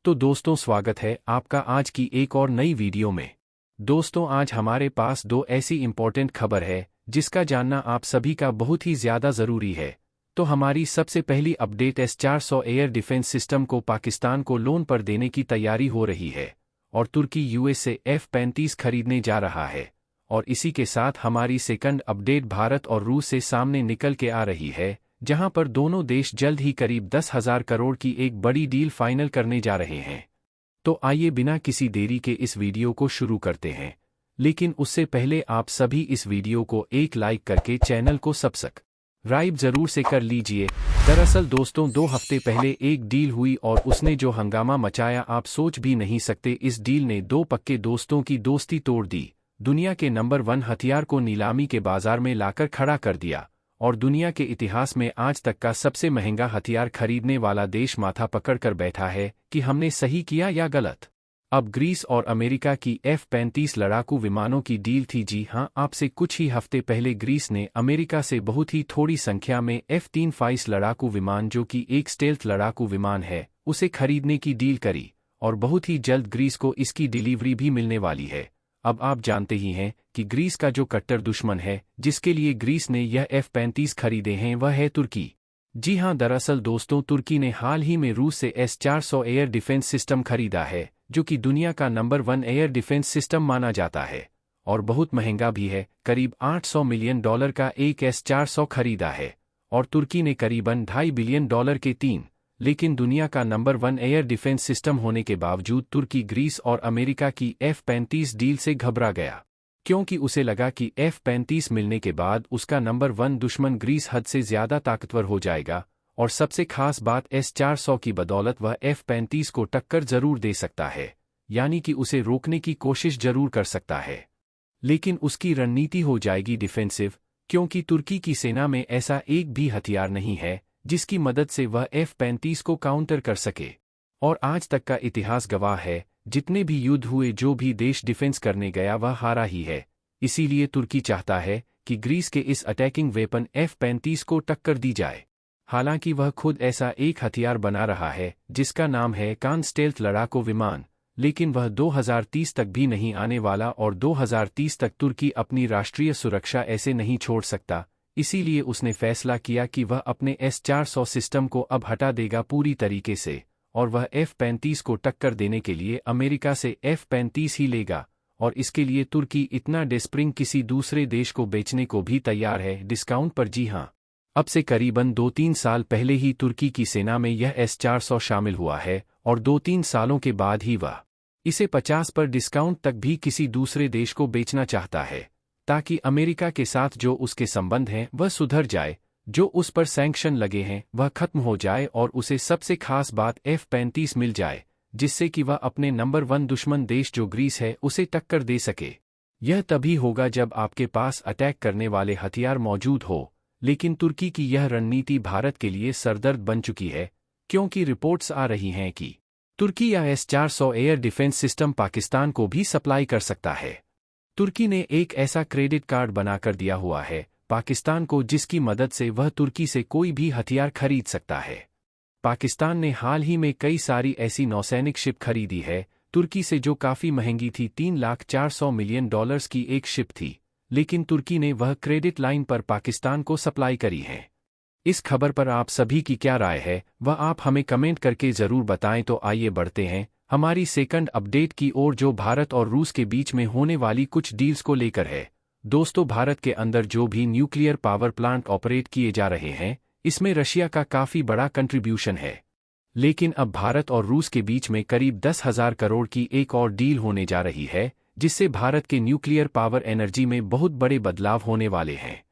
तो दोस्तों स्वागत है आपका आज की एक और नई वीडियो में। दोस्तों आज हमारे पास दो ऐसी इंपॉर्टेंट खबर है जिसका जानना आप सभी का बहुत ही ज़्यादा ज़रूरी है। तो हमारी सबसे पहली update S-400 air defence system को पाकिस्तान को लोन पर देने की तैयारी हो रही है और तुर्की यूएस से F-35 खरीदने जा रहा है। और इसी के साथ हमारी सेकंड अपडेट भारत और रूस से सामने निकल के आ रही है, जहां पर दोनों देश जल्द ही करीब 10,000 करोड़ की एक बड़ी डील फाइनल करने जा रहे हैं। तो आइए बिना किसी देरी के इस वीडियो को शुरू करते हैं, लेकिन उससे पहले आप सभी इस वीडियो को एक लाइक करके चैनल को सब्सक्राइब जरूर से कर लीजिए। दरअसल दोस्तों 2 हफ्ते पहले एक डील हुई और उसने जो हंगामा मचाया आप सोच भी नहीं सकते। इस डील ने दो पक्के दोस्तों की दोस्ती तोड़ दी, दुनिया के नंबर 1 हथियार को नीलामी के बाजार में लाकर खड़ा कर दिया और दुनिया के इतिहास में आज तक का सबसे महंगा हथियार खरीदने वाला देश माथा पकड़कर बैठा है कि हमने सही किया या गलत। अब ग्रीस और अमेरिका की F-35 लड़ाकू विमानों की डील थी। जी हां, आपसे कुछ ही हफ्ते पहले ग्रीस ने अमेरिका से बहुत ही थोड़ी संख्या में F-35 लड़ाकू विमान, जो कि एक स्टेल्थ लड़ाकू विमान है, उसे खरीदने की डील करी और बहुत ही जल्द ग्रीस को इसकी डिलीवरी भी मिलने वाली है। अब आप जानते ही हैं कि ग्रीस का जो कट्टर दुश्मन है जिसके लिए ग्रीस ने यह F-35 खरीदे हैं वह है तुर्की। जी हां, दरअसल दोस्तों तुर्की ने हाल ही में रूस से S-400 एयर डिफेंस सिस्टम खरीदा है, जो कि दुनिया का नंबर 1 एयर डिफेंस सिस्टम माना जाता है और बहुत महंगा भी है। करीब $800 मिलियन का एक S-400 खरीदा है और तुर्की ने करीबन $2.5 बिलियन के 3। लेकिन दुनिया का नंबर 1 एयर डिफेंस सिस्टम होने के बावजूद तुर्की ग्रीस और अमेरिका की F-35 डील से घबरा गया, क्योंकि उसे लगा कि F-35 मिलने के बाद उसका नंबर 1 दुश्मन ग्रीस हद से ज़्यादा ताकतवर हो जाएगा और सबसे खास बात S-400 की बदौलत वह F-35 को टक्कर जरूर दे सकता है, यानी कि उसे रोकने की कोशिश जरूर कर सकता है। लेकिन उसकी रणनीति हो जाएगी डिफेंसिव, क्योंकि तुर्की की सेना में ऐसा एक भी हथियार नहीं है जिसकी मदद से वह F-35 को काउंटर कर सके। और आज तक का इतिहास गवाह है, जितने भी युद्ध हुए जो भी देश डिफेंस करने गया वह हारा ही है। इसीलिए तुर्की चाहता है कि ग्रीस के इस अटैकिंग वेपन F-35 को टक्कर दी जाए। हालांकि वह खुद ऐसा एक हथियार बना रहा है जिसका नाम है कान स्टेल्थ लड़ाकू विमान, लेकिन वह 2030 तक भी नहीं आने वाला और 2030 तक तुर्की अपनी राष्ट्रीय सुरक्षा ऐसे नहीं छोड़ सकता। इसीलिए उसने फैसला किया कि वह अपने S-400 सिस्टम को अब हटा देगा पूरी तरीके से और वह F-35 को टक्कर देने के लिए अमेरिका से F-35 ही लेगा। और इसके लिए तुर्की इतना डेस्परिंग किसी दूसरे देश को बेचने को भी तैयार है डिस्काउंट पर। जी हां, अब से करीबन 2-3 साल पहले ही तुर्की की सेना में यह S-400 शामिल हुआ है और 2-3 सालों के बाद ही वह इसे 50% डिस्काउंट तक भी किसी दूसरे देश को बेचना चाहता है, ताकि अमेरिका के साथ जो उसके संबंध हैं वह सुधर जाए, जो उस पर सैंक्शन लगे हैं वह खत्म हो जाए और उसे सबसे खास बात F-35 मिल जाए, जिससे कि वह अपने नंबर 1 दुश्मन देश जो ग्रीस है उसे टक्कर दे सके। यह तभी होगा जब आपके पास अटैक करने वाले हथियार मौजूद हो। लेकिन तुर्की की यह रणनीति भारत के लिए सरदर्द बन चुकी है, क्योंकि रिपोर्ट्स आ रही हैं कि तुर्की या S-400 air defence system Pakistan को भी सप्लाई कर सकता है। तुर्की ने एक ऐसा क्रेडिट कार्ड बनाकर दिया हुआ है पाकिस्तान को, जिसकी मदद से वह तुर्की से कोई भी हथियार खरीद सकता है। पाकिस्तान ने हाल ही में कई सारी ऐसी नौसैनिक शिप खरीदी है तुर्की से, जो काफ़ी महंगी थी। $3,400 मिलियन की एक शिप थी, लेकिन तुर्की ने वह क्रेडिट लाइन पर पाकिस्तान को सप्लाई करी है। इस खबर पर आप सभी की क्या राय है वह आप हमें कमेंट करके ज़रूर बताएं। तो आइए बढ़ते हैं हमारी सेकंड अपडेट की ओर, जो भारत और रूस के बीच में होने वाली कुछ डील्स को लेकर है। दोस्तों भारत के अंदर जो भी न्यूक्लियर पावर प्लांट ऑपरेट किए जा रहे हैं इसमें रशिया का काफ़ी बड़ा कंट्रीब्यूशन है। लेकिन अब भारत और रूस के बीच में करीब 10,000 करोड़ की एक और डील होने जा रही है, जिससे भारत के न्यूक्लियर पावर एनर्जी में बहुत बड़े बदलाव होने वाले हैं।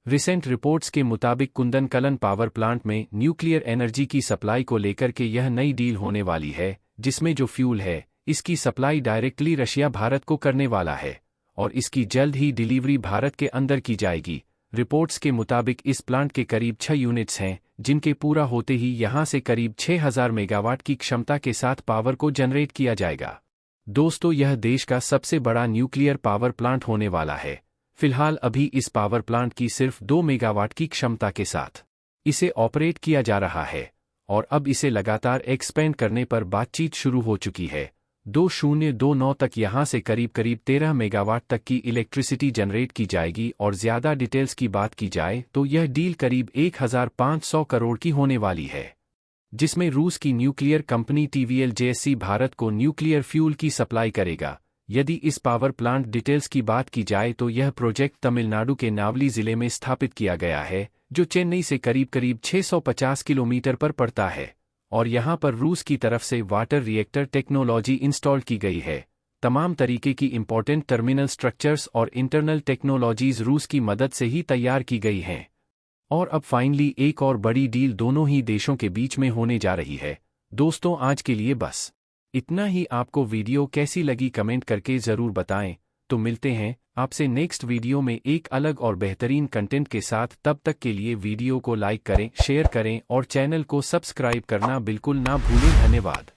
रिसेंट रिपोर्ट्स के मुताबिक कुंदनकलन पावर प्लांट में न्यूक्लियर एनर्जी की सप्लाई को लेकर के यह नई डील होने वाली है, जिसमें जो फ्यूल है इसकी सप्लाई डायरेक्टली रशिया भारत को करने वाला है और इसकी जल्द ही डिलीवरी भारत के अंदर की जाएगी। रिपोर्ट्स के मुताबिक इस प्लांट के करीब 6 यूनिट्स हैं, जिनके पूरा होते ही यहां से करीब 6,000 मेगावाट की क्षमता के साथ पावर को जनरेट किया जाएगा। दोस्तों यह देश का सबसे बड़ा न्यूक्लियर पावर प्लांट होने वाला है। फिलहाल अभी इस पावर प्लांट की सिर्फ 2 मेगावाट की क्षमता के साथ इसे ऑपरेट किया जा रहा है और अब इसे लगातार एक्सपेंड करने पर बातचीत शुरू हो चुकी है। 2029 तक यहां से करीब करीब 13 मेगावाट तक की इलेक्ट्रिसिटी जनरेट की जाएगी और ज़्यादा डिटेल्स की बात की जाए तो यह डील करीब 1500 करोड़ की होने वाली है, जिसमें रूस की न्यूक्लियर कंपनी TVL-JSC भारत को न्यूक्लियर फ्यूल की सप्लाई करेगा। यदि इस पावर प्लांट डिटेल्स की बात की जाए तो यह प्रोजेक्ट तमिलनाडु के नावली जिले में स्थापित किया गया है, जो चेन्नई से करीब करीब 650 किलोमीटर पर पड़ता है, और यहाँ पर रूस की तरफ से वाटर रिएक्टर टेक्नोलॉजी इंस्टॉल की गई है। तमाम तरीके की इंपॉर्टेंट टर्मिनल स्ट्रक्चर्स और इंटरनल टेक्नोलॉजीज रूस की मदद से ही तैयार की गई हैं। और अब फाइनली एक और बड़ी डील दोनों ही देशों के बीच में होने जा रही है। दोस्तों, आज के लिए बस इतना ही। आपको वीडियो कैसी लगी कमेंट करके ज़रूर बताएं। तो मिलते हैं आपसे नेक्स्ट वीडियो में एक अलग और बेहतरीन कंटेंट के साथ। तब तक के लिए वीडियो को लाइक करें, शेयर करें और चैनल को सब्सक्राइब करना बिल्कुल ना भूलें। धन्यवाद।